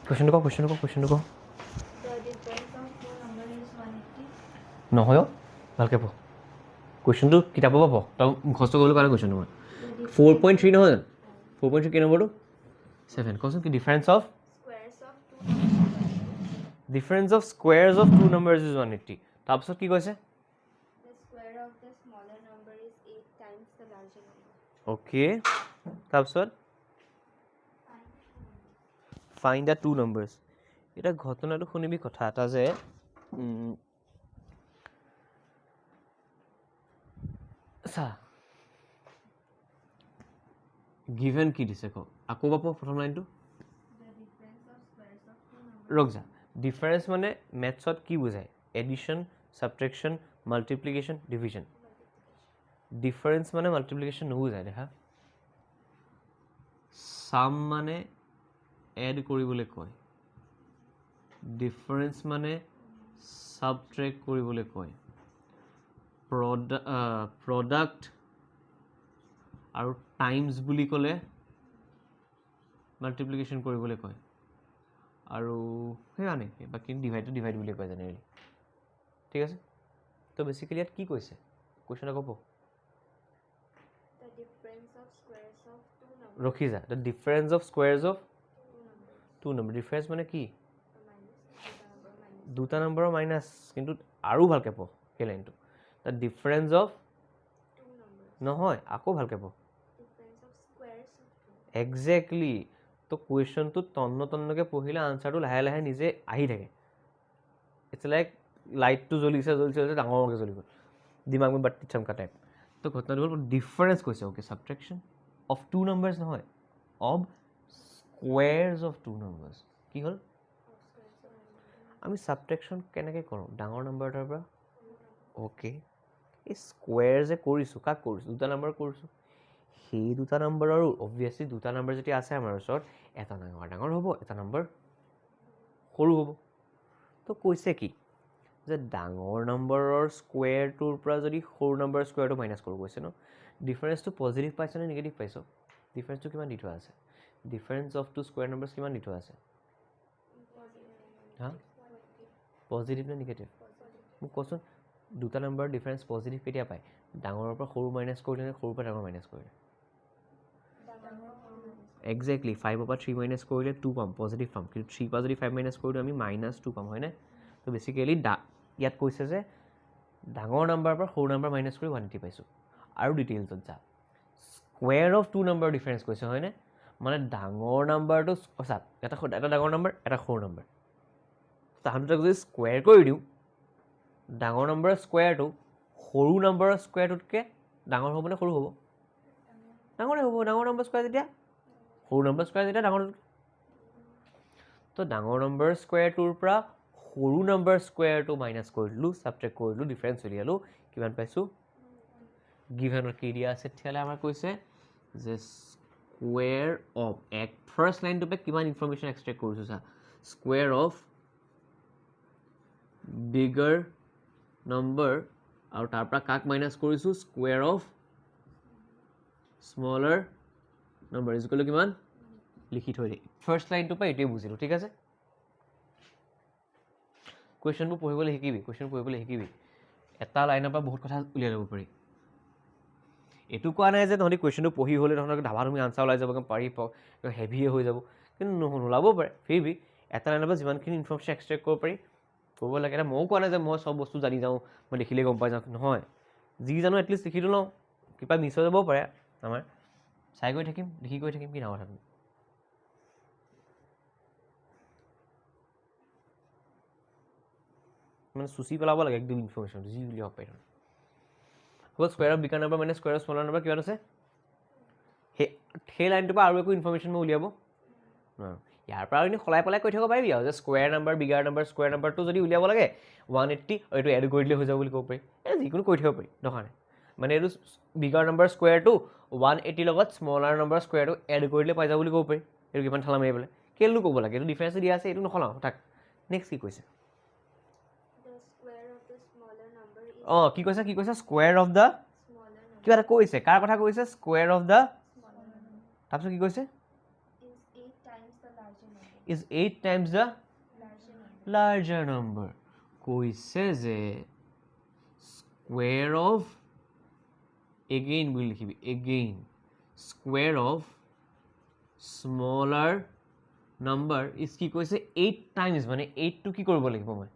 কুৱেশ্যনটো কওক The difference of two numbers is 180. নহয় ভালকৈ পঢ় কুৱেশ্যনটো কিতাপৰ পৰা পঢ় তই মুখস্থ কৰিবলৈ কাৰণে কুৱেশ্যনটো মই 4.3 নহয় জানো 4.3 কি নম্বৰটো 7 কচোন কি difference of Squares of two numbers is 180. Difference of squares of 2 numbers is 180 তাৰপিছত কি কৈছে The square of the smaller number is 8 times the larger number. Okay তাৰপিছত ফাইন দ্য 2 numbers এতিয়া ঘটনাটো শুনিবি কথা এটা যে চা গিভেন কি দিছে কওক আকৌ পাব প্ৰথম লাইনটো The difference of squares of two numbers. ৰখ যা ডিফাৰেঞ্চ মানে মেথছত কি বুজায় addition subtraction multiplication division difference মানে মাল্টিপ্লিকেশ্যন নুবুজায় দেখা চাম মানে এড কৰিবলৈ কয় ডিফাৰেঞ্চ মানে ছাবট্ৰেক্ট কৰিবলৈ কয় প্ৰডাক্ট আৰু টাইমছ বুলি ক'লে মাল্টিপ্লিকেশ্যন কৰিবলৈ কয় আৰু সেইকাৰণে বাকী ডিভাইড বুলি কয় জেনেৰেলি ঠিক আছে তো বেচিকেলি ইয়াত কি কৈছে কুৱেশ্যন আকৌ পঢ় The difference of squares of two numbers. ৰখি যা the difference of squares of Two 2 numbers. Number difference মানে কি Minus. দুটা নম্বৰৰ মাইনাছ কিন্তু আৰু ভালকৈ পঢ় সেই লাইনটো the difference of Two numbers. নহয় আকৌ ভালকৈ পঢ় Difference of squares of two. Exactly তো কুৱেশ্যনটো তন্নকৈ পঢ়িলে আনচাৰটো লাহে লাহে নিজে আহি থাকে ইটছ লাইক লাইটটো জ্বলিছে ডাঙৰকৈ জ্বলি গ'ল দিমাগ মে বাতি চমকা টাইপ তো ঘটনাটো হ'ল ডিফাৰেঞ্চ কৈছে অ'কে ছাবট্ৰেকশ্যন অফ 2 numbers নহয় অফ স্কুৱেৰ্ছ অফ 2 numbers কি হ'ল Of squares of two numbers. আমি ছাবট্ৰেকশ্যন কেনেকৈ কৰোঁ ডাঙৰ নম্বৰ এটাৰ পৰা অ'কে এই স্কুৱেৰ যে কৰিছোঁ কাক কৰিছোঁ দুটা নম্বৰ কৰিছোঁ সেই দুটা নম্বৰৰ অবভিয়াছলি দুটা নম্বৰ যেতিয়া আছে আমাৰ ওচৰত এটা ডাঙৰ হ'ব এটা নম্বৰ সৰু হ'ব তো কৈছে কি যে ডাঙৰ নম্বৰৰ স্কুৱেৰটোৰ পৰা যদি সৰু নম্বৰৰ স্কুৱেৰটো মাইনাছ কৰোঁ কৈছে ন ডিফাৰেঞ্চটো পজিটিভ পাইছ নে নিগেটিভ পাইছ ডিফাৰেঞ্চটো কিমান দি থোৱা আছে ডিফাৰেঞ্চ অফ টু স্কুৱেৰ নম্বৰ্ছ কিমান দি থোৱা আছে হা পজিটিভ নে নিগেটিভ মোক কচোন দুটা নম্বৰৰ ডিফাৰেঞ্চ পজিটিভ কেতিয়া পায় ডাঙৰৰ পৰা সৰু মাইনাছ কৰিলে নে সৰুৰ পৰা ডাঙৰ মাইনাছ কৰিলে একজেক্টলি 5ৰ পৰা 3 মাইনাছ কৰিলে 2 পাম পজিটিভ পাম কিন্তু 3 পৰা যদি 5 মাইনাছ কৰিলে আমি -2 পাম হয়নে তো বেচিকেলি ইয়াত কৈছে যে ডাঙৰ নাম্বাৰৰ পৰা সৰু নাম্বাৰ মাইনাছ কৰি 180 পাইছোঁ আৰু ডিটেইলছত যা স্কুৱেৰ অফ 2 নম্বৰ ডিফাৰেঞ্চ কৈছে হয়নে মানে ডাঙৰ নাম্বাৰটো চা এটা ডাঙৰ নম্বৰ এটা সৰু নম্বৰ তাহাঁত দুটাক যদি স্কুৱেৰ কৰি দিওঁ ডাঙৰ নম্বৰৰ স্কুৱেৰটো সৰু নম্বৰৰ স্কুৱেৰটোতকৈ ডাঙৰ হ'ব নে সৰু হ'ব ডাঙৰে হ'ব ডাঙৰ নম্বৰ স্কুৱেৰ যেতিয়া সৰু নম্বৰ স্কুৱেৰ যেতিয়া ডাঙৰ তো ডাঙৰ নম্বৰ স্কুৱেৰটোৰ পৰা সৰু নম্বৰ স্কুৱেৰটো মাইনাছ কৰি দিলোঁ ছাবট্ৰেক্ট কৰি দিলোঁ ডিফাৰেঞ্চ উলিয়ালোঁ কিমান পাইছোঁ গিভেনত কি দিয়া আছে তেতিয়াহ'লে আমাৰ কৈছে যে স্কুৱেৰ অফ ফাৰ্ষ্ট লাইনটোৰ পৰা কিমান ইনফৰ্মেশ্যন এক্সট্ৰেক্ট কৰিছোঁ চা স্কুৱেৰ অফ বিগাৰ নম্বৰ আৰু তাৰ পৰা কাক মাইনাছ কৰিছোঁ square of smaller number equal কিমান লিখি থৈ দিয়ে ফাৰ্ষ্ট লাইনটোৰ পৰা এইটোৱে বুজিলোঁ ঠিক আছে কুৱেশ্যনবোৰ পঢ়িবলৈ শিকিবি এটা লাইনৰ পৰা বহুত কথা উলিয়াই ল'ব পাৰি এইটো কোৱা নাই যে তহঁতি কুৱেশ্যনটো পঢ়ি হ'লে তহঁতক ধামাধুমি আনচাৰ ওলাই যাব পাৰি হেভিয়ে হৈ যাব কিন্তু নোলাবও পাৰে ফিৰবি এটা লাইনৰ পৰা যিমানখিনি ইনফৰ্মেশ্যন এক্সট্ৰেক্ট কৰিব পাৰি কৰিব লাগে এটা ময়ো কোৱা নাই যে মই চব বস্তু জানি যাওঁ মই দেখিলেই গম পাই যাওঁ নহয় যি জানো এটলিষ্ট লিখিটো লওঁ কিবা মিছ হৈ যাবও পাৰে আমাৰ চাই গৈ থাকিম লিখি গৈ থাকিম কি ডাঙৰ কথাটো মানে চুচি পেলাব লাগে একদম ইনফৰ্মেশ্যনটো যি উলিয়াব পাৰি হ'ব স্কুৱেৰ অফ বিগাৰ নম্বৰ মানে স্কুৱেৰ অফ স্মলাৰ নম্বৰ কিমান আছে সেই লাইনটোৰ পৰা আৰু একো ইনফৰ্মেশ্যন মই উলিয়াব ইয়াৰ পৰা এনেই সলাই পেলাই কৈ থাকিব পাৰিবি আৰু যে square number bigger number square নম্বৰটো যদি উলিয়াব লাগে 180 এইটো এড কৰি দিলে হৈ যাব বুলি ক'ব পাৰি যিকোনো কৈ থাকিব পাৰি দৰকাৰ নাই মানে এইটো বিগাৰ নম্বৰ স্কুৱেৰটো 180 লগত স্মলাৰ নম্বৰ স্কুৱেৰটো এড কৰি দিলে পাই যাব বুলি ক'ব পাৰি এইটো কিমান ঠালা মাৰি পেলাই কেলেনো ক'ব লাগে এইটো ডিফাৰেঞ্চ দিয়া আছে এইটো নসলাওঁ তাক নেক্সট কি কৈছে অঁ কি কৈছে স্কুৱেৰ অফ দ্য কিবা এটা কৈছে কাৰ কথা কৈছে স্কুৱেৰ অফ দ্য তাৰপিছত কি কৈছে is 8 times the larger number. larger number. কৈছে যে square of again বুলি লিখিবি again square of smaller number is কি কৈছে 8 times মানে 8 টো কি কৰিব লাগিব মই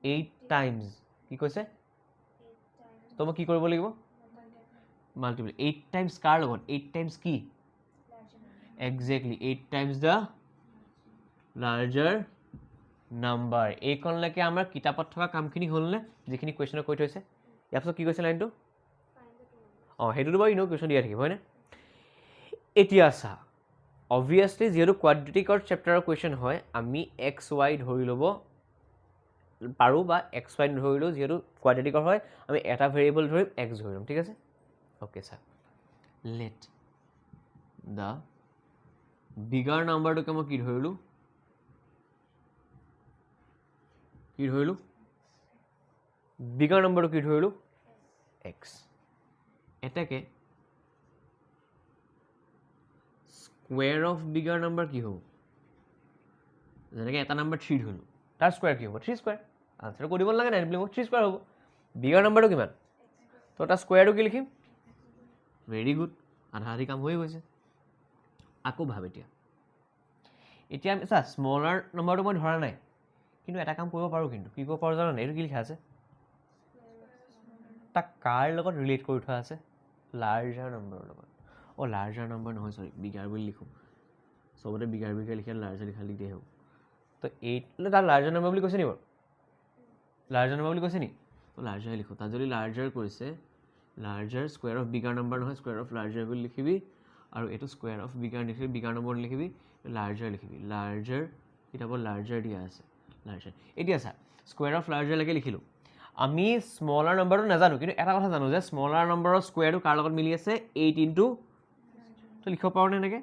8 times কি কৈছে 8 times তো মই কি কৰিব লাগিব multiple 8 times কাৰ লগত 8 times কি larger number. exactly 8 times the larger number এইকণলৈকে আমাৰ কিতাপত থকা কামখিনি হ'লনে যিখিনি কুৱেশ্যনত কৈ থৈছে ইয়াৰ পিছত কি কৈছে লাইনটো Find the two numbers. অঁ সেইটোতো বাৰু ইনো কুৱেশ্যন দিয়া থাকিব হয়নে এতিয়া চা অবভিয়াছলি যিহেতু কোৱাড্ৰেটিকৰ চেপ্টাৰৰ কুৱেশ্যন হয় আমি এক্স ৱাই ধৰি ল'ব পাৰোঁ বা এক্স ৱাই ধৰিলেও যিহেতু কোৱাড্ৰেটিকৰ হয় আমি এটা ভেৰিয়েবল ধৰিম এক্স ধৰি ল'ম ঠিক আছে okay sir let the bigger নাম্বাৰটোকে মই কি ধৰিলোঁ বিগাৰ নাম্বাৰটো কি ধৰিলোঁ এক্স এটাকে স্কুৱেৰ অফ বিগাৰ নাম্বাৰ কি হ'ব যেনেকৈ এটা নাম্বাৰ 3 ধৰিলোঁ তাৰ স্কুৱেৰ কি হ'ব 3 স্কুৱেৰ আনচাৰটো কৈ দিব নালাগে 9 বুলি মোক 3 স্কুৱেৰ হ'ব বিগাৰ নাম্বাৰটো কিমান তো তাৰ স্কুৱেৰটো কি লিখিম ভেৰি গুড আধা আধি কাম হৈ গৈছে আকৌ ভাব এতিয়া আমি চা স্মলাৰ নাম্বাৰটো মই ধৰা নাই কিন্তু এটা কাম কৰিব পাৰোঁ কিন্তু কি কৰিব পাৰোঁ জানো এইটো কি লিখা আছে তাক কাৰ লগত ৰিলেট কৰি থোৱা আছে লাৰ্জাৰ নাম্বাৰৰ লগত অঁ লাৰ্জাৰ নাম্বাৰ নহয় চৰি বিগাৰ বুলি লিখোঁ চবতে বিগাৰ লিখে লাৰ্জাৰ লিখা লিখি হ'ব তো 8 তাত লাৰ্জাৰ নাম্বাৰ বুলি কৈছে নি বাৰু লাৰ্জাৰ নাম্বাৰ বুলি কৈছে নি তো লাৰ্জাৰ লিখোঁ তাত যদি লাৰ্জাৰ কৈছে larger square of bigger number নহয় স্কুৱেৰ অফ লাৰ্জাৰ বুলি লিখিবি আৰু এইটো স্কুৱেৰ অফ বিগাৰ লিখিবি বিগাৰ নম্বৰ লিখিবি লাৰ্জাৰ লিখিবি লাৰ্জাৰ কিতাপত লাৰ্জাৰ দিয়া আছে লাৰ্জাৰ এতিয়া চা স্কুৱেৰ অফ লাৰ্জাৰলৈকে লিখিলোঁ আমি স্মলাৰ নাম্বাৰটো নাজানো কিন্তু এটা কথা জানো যে স্মলাৰ নাম্বাৰৰ স্কুৱেৰটো কাৰ লগত মিলি আছে 8 ইনটু তো লিখিব পাৰোঁনে এনেকৈ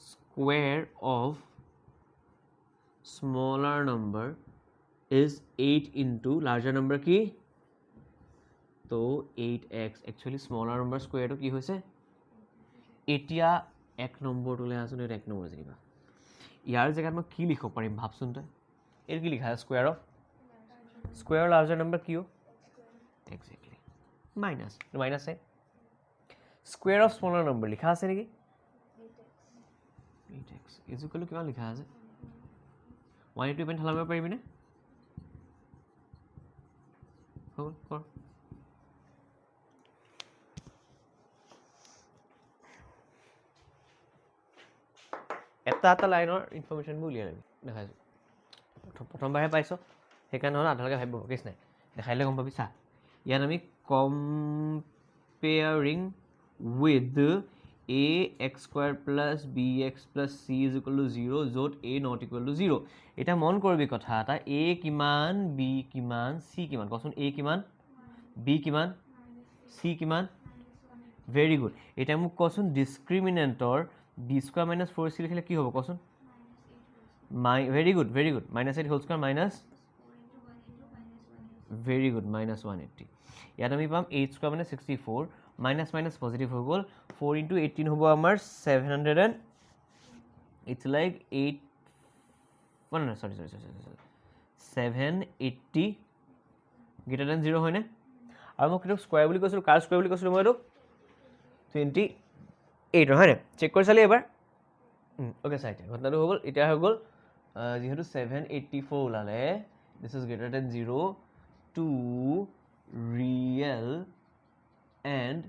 square of smaller number is 8 into larger number কি তো 8x একচুৱেলি স্মলাৰ নাম্বাৰ স্কুৱেৰটো কি হৈছে এতিয়া 1 নম্বৰটোলৈ আছোন এইটো 1 নম্বৰ যেনিবা ইয়াৰ জেগাত মই কি লিখিব পাৰিম ভাবচোন তই এইটো কি লিখা আছে square of square larger number কি একজেক্টলি মাইনাছ মাইনাছ চাই স্কুৱেৰ অফ স্মলাৰ নম্বৰ লিখা আছে নেকি 8x ইজুকেলো কিমান লিখা আছে 180 ইমান ঠেলা মাৰিব পাৰিবিনে হ'ব কৰ এটা এটা লাইনৰ ইনফৰ্মেশ্যনবোৰ উলিয়াই ল'বি দেখাইছোঁ প্ৰথমবাৰহে পাইছ সেইকাৰণে নহ'লে আধালৈকে ভাবিব কেছ নাই দেখাই দিলে গম পাবি চা ইয়াত আমি comparing with a x square plus b x plus c is equal to 0 য'ত এ নট ইকুৱেল টু 0 এতিয়া মন কৰিবি কথা এটা এ কিমান বি কিমান চি কিমান কচোন এ কিমান বি কিমান চি কিমান ভেৰি গুড এতিয়া মোক কচোন ডিছক্ৰিমিনেণ্টৰ বি স্কুৱাৰ মাইনাছ 4ac লিখিলে কি হ'ব কচোন very good minus 8 whole square minus very good minus 180 ইয়াত আমি পাম 8 স্কুৱাৰ মানে 64 মাইনাছ মাইনাছ পজিটিভ হৈ গ'ল 4 ইনটু 18 হ'ব আমাৰ 700 এণ্ড ইটছ লাইক 8 চৰি 780 গ্ৰেটাৰ দেন 0 হয়নে আৰু মই কিন্তু স্কুৱাৰ বুলি কৈছিলোঁ কাৰ স্কুৱাৰ বুলি কৈছিলোঁ মই এইটো 28 হয়নে চেক কৰি চালি এবাৰ অ'কে চাই এতিয়া ঘটনাটো হৈ গ'ল এতিয়া হৈ গ'ল যিহেতু 784 ওলালে this is greater than 0 two real and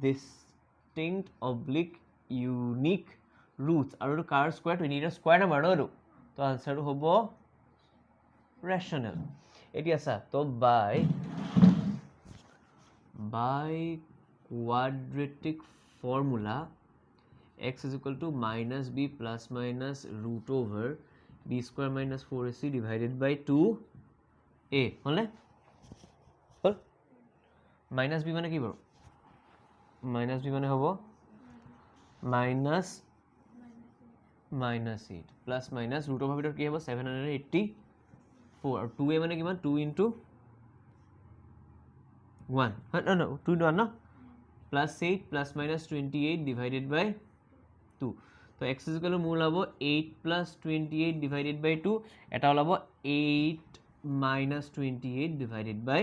distinct oblique unique roots আৰু এইটো কাৰ স্কুৱাৰ 28 স্কুৱাৰ নাম্বাৰ ন এইটো তো আনচাৰটো হ'ব ৰেচনেল এতিয়া চা তো বাই quadratic formula x is equal to minus b plus minus root over b square minus 4ac divided by 2a হলনে hall minus b মানে কি বাৰু minus b মানে হ'ব minus 8 plus minus root over ভিতৰত কি হ'ব 784 আৰু 2a মানে কিমান 2 into 1 no 2 into 1 no plus 8 plus minus 28 divided by 2 তো x is equal to মোৰ ওলাব 8 plus 28 divided by 2 এটা ওলাব 8 minus 28 divided by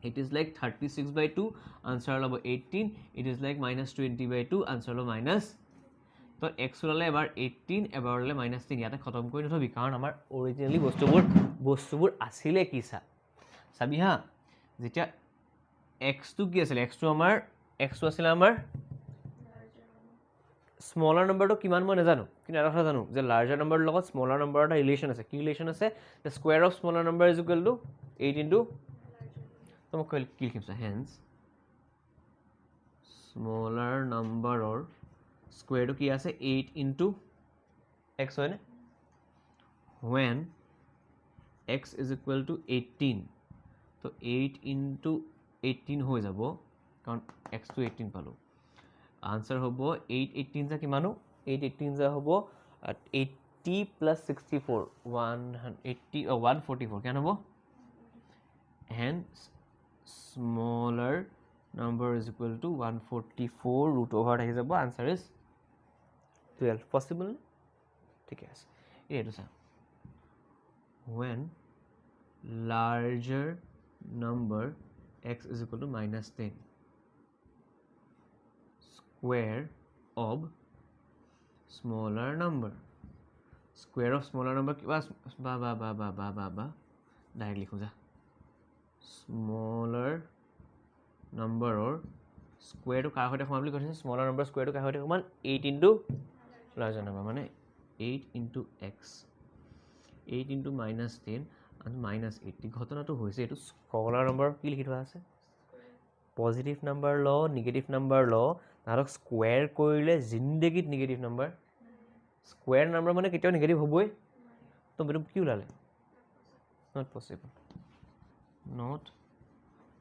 it is like 36 by 2 answer ওলাব 18 it is like minus 20 by 2 answer ওলাব minus তো x ওলালে এবাৰ 18 এবাৰ ওলালে minus 3 ইয়াতে খতম কৰি নথবি কাৰণ আমাৰ অৰিজিনেলি বস্তুবোৰ আছিলে কি চাবি হা যেতিয়া x টো কি আছিল x টো আছিল আমাৰ স্মলাৰ নাম্বাৰটো কিমান মই নাজানো কিন্তু এটা কথা জানো যে লাৰ্জাৰ নাম্বাৰৰ লগত স্মলাৰ নাম্বাৰৰ এটা ৰিলেশ্যন আছে কি ৰিলেশ্যন আছে the square of smaller number is equal two 8 into তো মই কি লিখিম চা হেন্স স্মলাৰ নাম্বাৰৰ স্কুৱেৰটো কি আছে 8 ইনটু x হয়নে when x is equal to 18 তো 8 ইনটু 18 হৈ যাব কাৰণ x টো 18 পালোঁ आंसर होबो 8 18 जा किमानो 8 18 जा होबो 80 plus 64 180 144 क्या होबो hence smaller number is equal to 144 root over আহি যাব आंसर is 12 possible ठीक है ये तो when larger number x is equal to minus 10 square of smaller number square of smaller number কি বা ডাইৰেক্ট লিখো যা smaller number or square টো কাৰ সৈতে সমান বুলি কৈছে smaller number square টো কাৰ সৈতে সমান 8 into larger number মানে 8 into x 8 into minus 10 and minus 80 ঘটনাটো হৈছে এইটো স্মলাৰ নম্বৰ কি লিখি থোৱা আছে পজিটিভ নাম্বাৰ ল নিগেটিভ নাম্বাৰ ল তাহক স্কোয়াৰ কৰিলে জিন্দেগীত নিগেটিভ নাম্বাৰ স্কোয়াৰ নাম্বাৰ মানে কেতিয়াও নিগেটিভ হ'বই তো বেটো কি ওলালে নট পসিবল